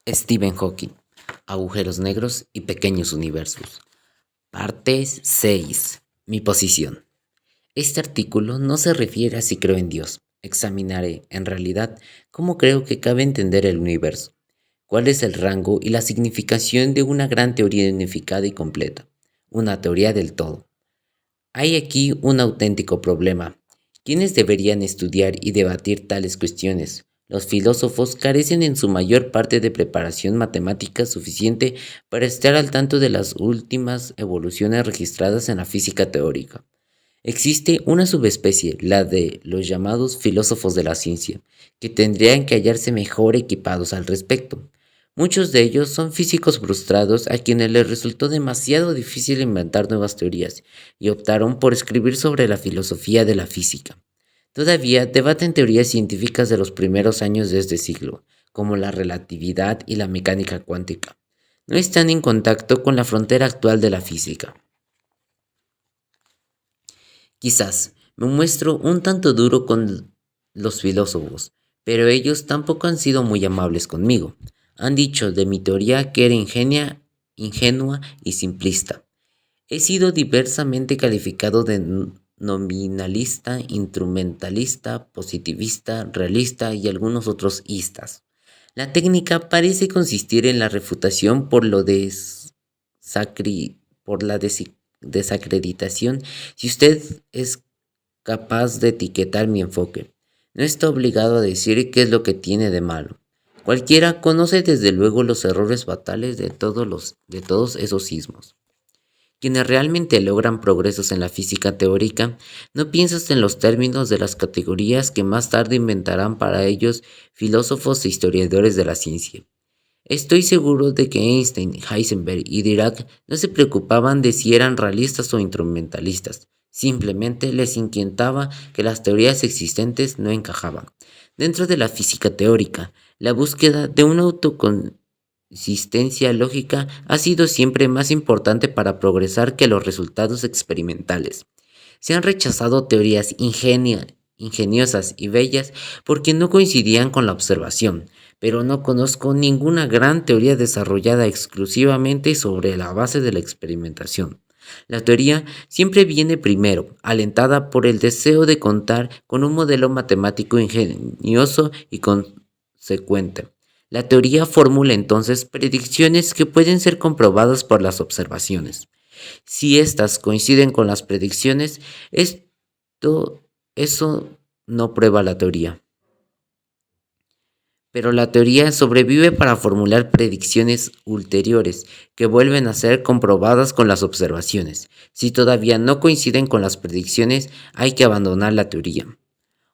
Stephen Hawking, agujeros negros y pequeños universos. Parte 6. Mi posición. Este artículo no se refiere a si creo en Dios. Examinaré, en realidad, cómo creo que cabe entender el universo, cuál es el rango y la significación de una gran teoría unificada y completa, una teoría del todo. Hay aquí un auténtico problema. ¿Quiénes deberían estudiar y debatir tales cuestiones? Los filósofos carecen en su mayor parte de preparación matemática suficiente para estar al tanto de las últimas evoluciones registradas en la física teórica. Existe una subespecie, la de los llamados filósofos de la ciencia, que tendrían que hallarse mejor equipados al respecto. Muchos de ellos son físicos frustrados a quienes les resultó demasiado difícil inventar nuevas teorías y optaron por escribir sobre la filosofía de la física. Todavía debaten teorías científicas de los primeros años de este siglo, como la relatividad y la mecánica cuántica. No están en contacto con la frontera actual de la física. Quizás me muestro un tanto duro con los filósofos, pero ellos tampoco han sido muy amables conmigo. Han dicho de mi teoría que era ingenua y simplista. He sido diversamente calificado de nominalista, instrumentalista, positivista, realista y algunos otros istas. La técnica parece consistir en la refutación por la desacreditación si usted es capaz de etiquetar mi enfoque. No está obligado a decir qué es lo que tiene de malo. Cualquiera conoce desde luego los errores fatales de todos esos sismos. Quienes realmente logran progresos en la física teórica no piensan en los términos de las categorías que más tarde inventarán para ellos filósofos e historiadores de la ciencia. Estoy seguro de que Einstein, Heisenberg y Dirac no se preocupaban de si eran realistas o instrumentalistas, simplemente les inquietaba que las teorías existentes no encajaban. Dentro de la física teórica, la búsqueda de una autoconsistencia lógica ha sido siempre más importante para progresar que los resultados experimentales. Se han rechazado teorías ingeniosas y bellas porque no coincidían con la observación, pero no conozco ninguna gran teoría desarrollada exclusivamente sobre la base de la experimentación. La teoría siempre viene primero, alentada por el deseo de contar con un modelo matemático ingenioso y consecuente. La teoría formula entonces predicciones que pueden ser comprobadas por las observaciones. Si éstas coinciden con las predicciones, eso no prueba la teoría. Pero la teoría sobrevive para formular predicciones ulteriores que vuelven a ser comprobadas con las observaciones. Si todavía no coinciden con las predicciones, hay que abandonar la teoría.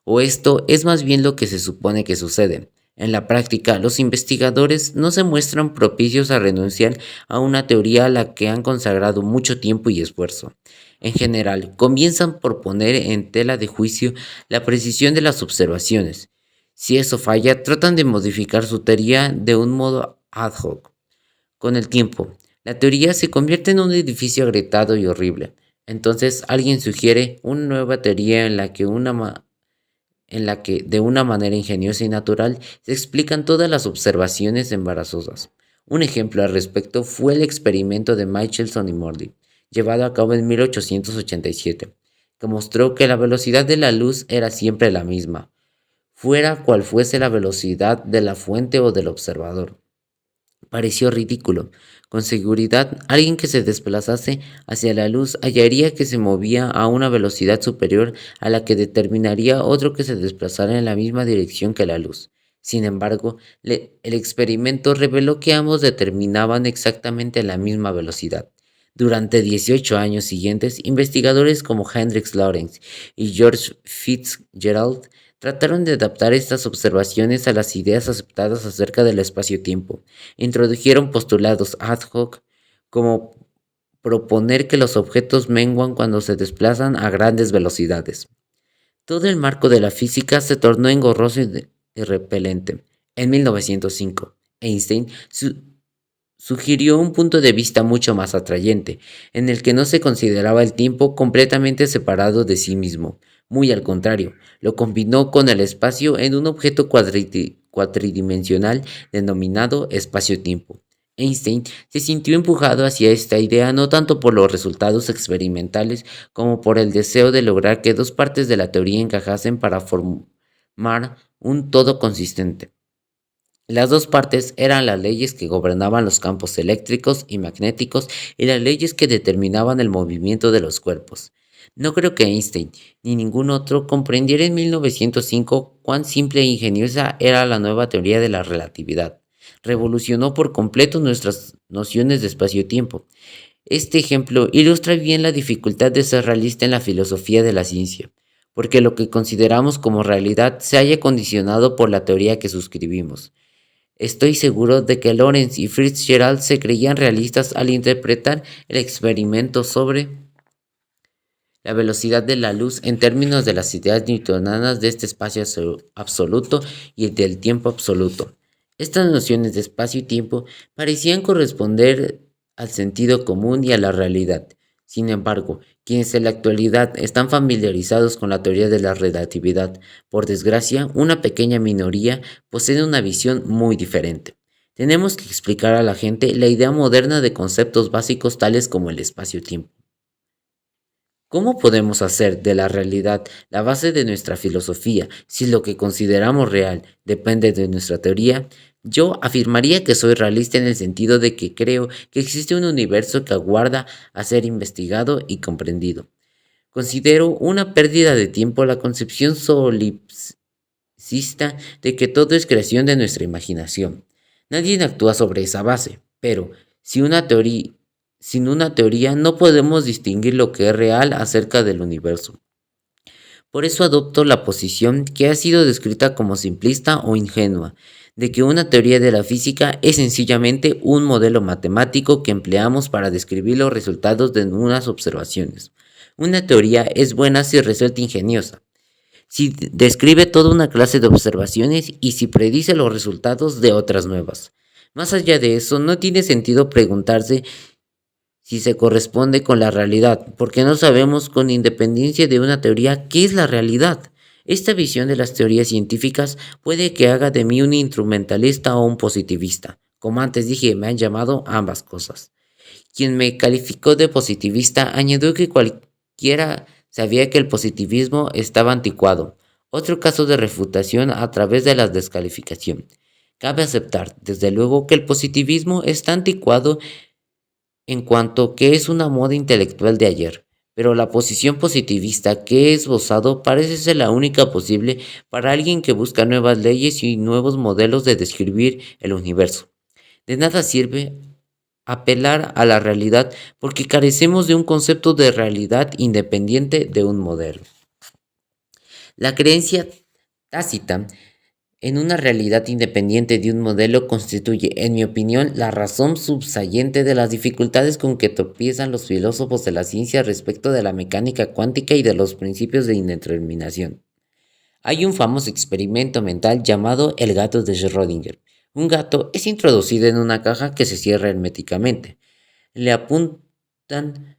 O esto es más bien lo que se supone que sucede. En la práctica, los investigadores no se muestran propicios a renunciar a una teoría a la que han consagrado mucho tiempo y esfuerzo. En general, comienzan por poner en tela de juicio la precisión de las observaciones. Si eso falla, tratan de modificar su teoría de un modo ad hoc. Con el tiempo, la teoría se convierte en un edificio agrietado y horrible. Entonces alguien sugiere una nueva teoría en la que, de una manera ingeniosa y natural, se explican todas las observaciones embarazosas. Un ejemplo al respecto fue el experimento de Michelson y Morley, llevado a cabo en 1887, que mostró que la velocidad de la luz era siempre la misma, fuera cual fuese la velocidad de la fuente o del observador. Pareció ridículo. Con seguridad, alguien que se desplazase hacia la luz hallaría que se movía a una velocidad superior a la que determinaría otro que se desplazara en la misma dirección que la luz. Sin embargo, el experimento reveló que ambos determinaban exactamente la misma velocidad. Durante 18 años siguientes, investigadores como Hendrik Lorentz y George Fitzgerald trataron de adaptar estas observaciones a las ideas aceptadas acerca del espacio-tiempo. Introdujeron postulados ad hoc, como proponer que los objetos menguan cuando se desplazan a grandes velocidades. Todo el marco de la física se tornó engorroso y repelente. En 1905, Einstein sugirió un punto de vista mucho más atrayente, en el que no se consideraba el tiempo completamente separado de sí mismo. Muy al contrario, lo combinó con el espacio en un objeto cuatridimensional denominado espacio-tiempo. Einstein se sintió empujado hacia esta idea no tanto por los resultados experimentales como por el deseo de lograr que dos partes de la teoría encajasen para formar un todo consistente. Las dos partes eran las leyes que gobernaban los campos eléctricos y magnéticos y las leyes que determinaban el movimiento de los cuerpos. No creo que Einstein ni ningún otro comprendiera en 1905 cuán simple e ingeniosa era la nueva teoría de la relatividad. Revolucionó por completo nuestras nociones de espacio-tiempo. Este ejemplo ilustra bien la dificultad de ser realista en la filosofía de la ciencia, porque lo que consideramos como realidad se halla condicionado por la teoría que suscribimos. Estoy seguro de que Lorentz y Fitzgerald se creían realistas al interpretar el experimento sobre la velocidad de la luz en términos de las ideas newtonianas de este espacio absoluto y del tiempo absoluto. Estas nociones de espacio y tiempo parecían corresponder al sentido común y a la realidad. Sin embargo, quienes en la actualidad están familiarizados con la teoría de la relatividad, por desgracia, una pequeña minoría posee una visión muy diferente. Tenemos que explicar a la gente la idea moderna de conceptos básicos tales como el espacio-tiempo. ¿Cómo podemos hacer de la realidad la base de nuestra filosofía si lo que consideramos real depende de nuestra teoría? Yo afirmaría que soy realista en el sentido de que creo que existe un universo que aguarda a ser investigado y comprendido. Considero una pérdida de tiempo la concepción solipsista de que todo es creación de nuestra imaginación. Nadie actúa sobre esa base, pero si una teoría, sin una teoría no podemos distinguir lo que es real acerca del universo. Por eso adopto la posición que ha sido descrita como simplista o ingenua, de que una teoría de la física es sencillamente un modelo matemático que empleamos para describir los resultados de unas observaciones. Una teoría es buena si resulta ingeniosa, si describe toda una clase de observaciones y si predice los resultados de otras nuevas. Más allá de eso, no tiene sentido preguntarse si se corresponde con la realidad, porque no sabemos con independencia de una teoría qué es la realidad. Esta visión de las teorías científicas puede que haga de mí un instrumentalista o un positivista. Como antes dije, me han llamado ambas cosas. Quien me calificó de positivista añadió que cualquiera sabía que el positivismo estaba anticuado. Otro caso de refutación a través de la descalificación. Cabe aceptar, desde luego, que el positivismo está anticuado en cuanto que es una moda intelectual de ayer, pero la posición positivista que he esbozado parece ser la única posible para alguien que busca nuevas leyes y nuevos modelos de describir el universo. De nada sirve apelar a la realidad porque carecemos de un concepto de realidad independiente de un modelo. La creencia tácita en una realidad independiente de un modelo constituye, en mi opinión, la razón subsayente de las dificultades con que tropiezan los filósofos de la ciencia respecto de la mecánica cuántica y de los principios de indeterminación. Hay un famoso experimento mental llamado el gato de Schrödinger. Un gato es introducido en una caja que se cierra herméticamente. Le apuntan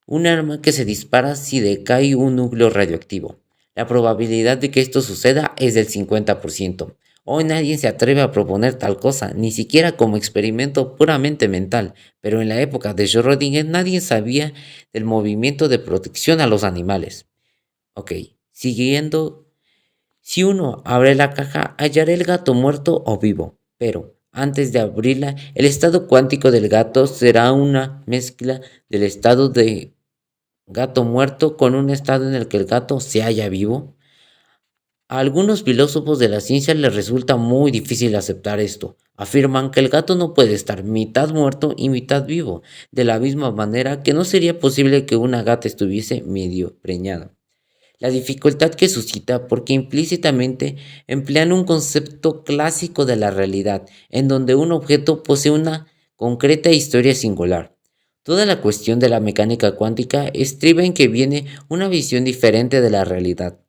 un arma que se dispara si decae un núcleo radioactivo. La probabilidad de que esto suceda es del 50%. Hoy nadie se atreve a proponer tal cosa, ni siquiera como experimento puramente mental, pero en la época de Schrödinger nadie sabía del movimiento de protección a los animales. Ok, siguiendo, si uno abre la caja, hallará el gato muerto o vivo, pero antes de abrirla, el estado cuántico del gato será una mezcla del estado de gato muerto con un estado en el que el gato se halla vivo. A algunos filósofos de la ciencia les resulta muy difícil aceptar esto. Afirman que el gato no puede estar mitad muerto y mitad vivo, de la misma manera que no sería posible que una gata estuviese medio preñada. La dificultad que suscita porque implícitamente emplean un concepto clásico de la realidad, en donde un objeto posee una concreta historia singular. Toda la cuestión de la mecánica cuántica estriba en que viene una visión diferente de la realidad.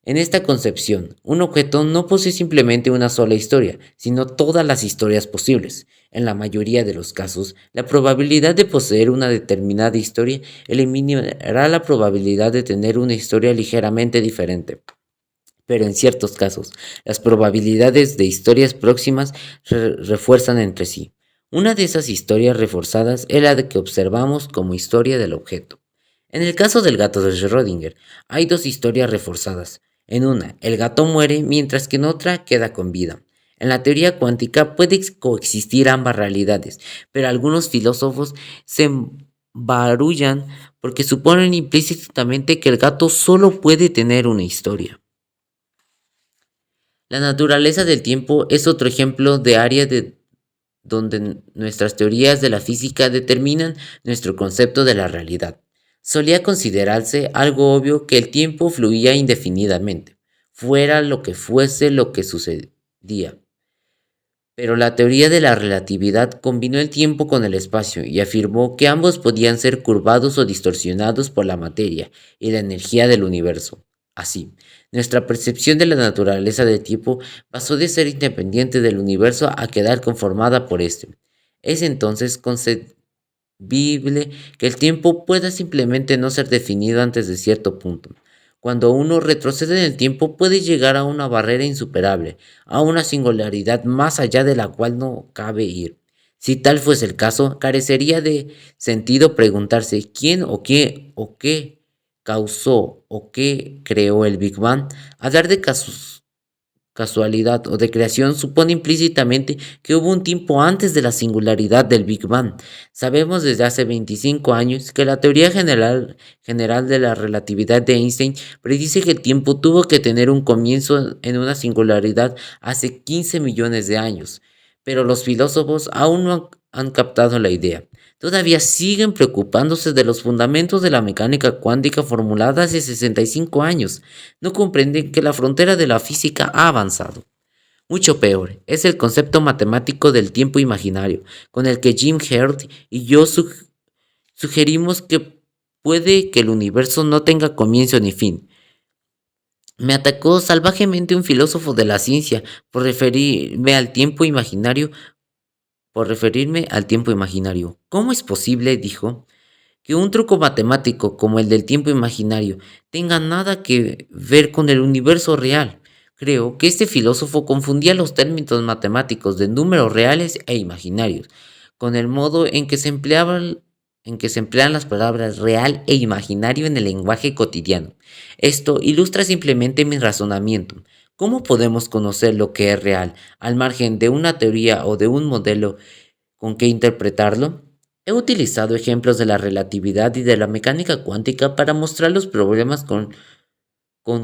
En esta concepción, un objeto no posee simplemente una sola historia, sino todas las historias posibles. En la mayoría de los casos, la probabilidad de poseer una determinada historia eliminará la probabilidad de tener una historia ligeramente diferente. pero en ciertos casos, las probabilidades de historias próximas refuerzan entre sí. Una de esas historias reforzadas es la de que observamos como historia del objeto. En el caso del gato de Schrödinger, hay dos historias reforzadas. En una, el gato muere, mientras que en otra queda con vida. En la teoría cuántica puede coexistir ambas realidades, pero algunos filósofos se barullan porque suponen implícitamente que el gato solo puede tener una historia. La naturaleza del tiempo es otro ejemplo de área donde nuestras teorías de la física determinan nuestro concepto de la realidad. Solía considerarse algo obvio que el tiempo fluía indefinidamente, fuera lo que fuese lo que sucedía. Pero la teoría de la relatividad combinó el tiempo con el espacio y afirmó que ambos podían ser curvados o distorsionados por la materia y la energía del universo. Así, nuestra percepción de la naturaleza del tiempo pasó de ser independiente del universo a quedar conformada por éste. Es entonces concebible que el tiempo pueda simplemente no ser definido antes de cierto punto. Cuando uno retrocede en el tiempo puede llegar a una barrera insuperable, a una singularidad más allá de la cual no cabe ir. Si tal fuese el caso, carecería de sentido preguntarse quién o qué causó o qué creó el Big Bang. Hablar de casualidad o de creación supone implícitamente que hubo un tiempo antes de la singularidad del Big Bang. Sabemos desde hace 25 años que la teoría general de la relatividad de Einstein predice que el tiempo tuvo que tener un comienzo en una singularidad hace 15 millones de años, pero los filósofos aún no han captado la idea. Todavía siguen preocupándose de los fundamentos de la mecánica cuántica formulada hace 65 años. No comprenden que la frontera de la física ha avanzado. Mucho peor es el concepto matemático del tiempo imaginario, con el que Jim Heard y yo sugerimos que puede que el universo no tenga comienzo ni fin. Me atacó salvajemente un filósofo de la ciencia por referirme al tiempo imaginario. ¿Cómo es posible, dijo, que un truco matemático como el del tiempo imaginario tenga nada que ver con el universo real? Creo que este filósofo confundía los términos matemáticos de números reales e imaginarios con el modo en que se emplean las palabras real e imaginario en el lenguaje cotidiano. Esto ilustra simplemente mi razonamiento. ¿Cómo podemos conocer lo que es real, al margen de una teoría o de un modelo con que interpretarlo? He utilizado ejemplos de la relatividad y de la mecánica cuántica para mostrar los problemas con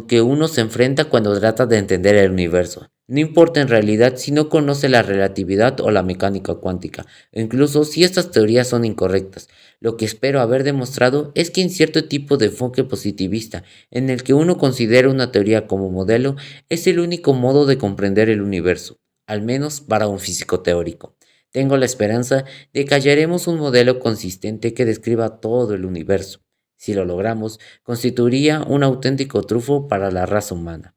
que uno se enfrenta cuando trata de entender el universo. No importa en realidad si no conoce la relatividad o la mecánica cuántica, o incluso si estas teorías son incorrectas. Lo que espero haber demostrado es que en cierto tipo de enfoque positivista, en el que uno considera una teoría como modelo, es el único modo de comprender el universo, al menos para un físico teórico. Tengo la esperanza de que hallaremos un modelo consistente que describa todo el universo. Si lo logramos, constituiría un auténtico trufo para la raza humana.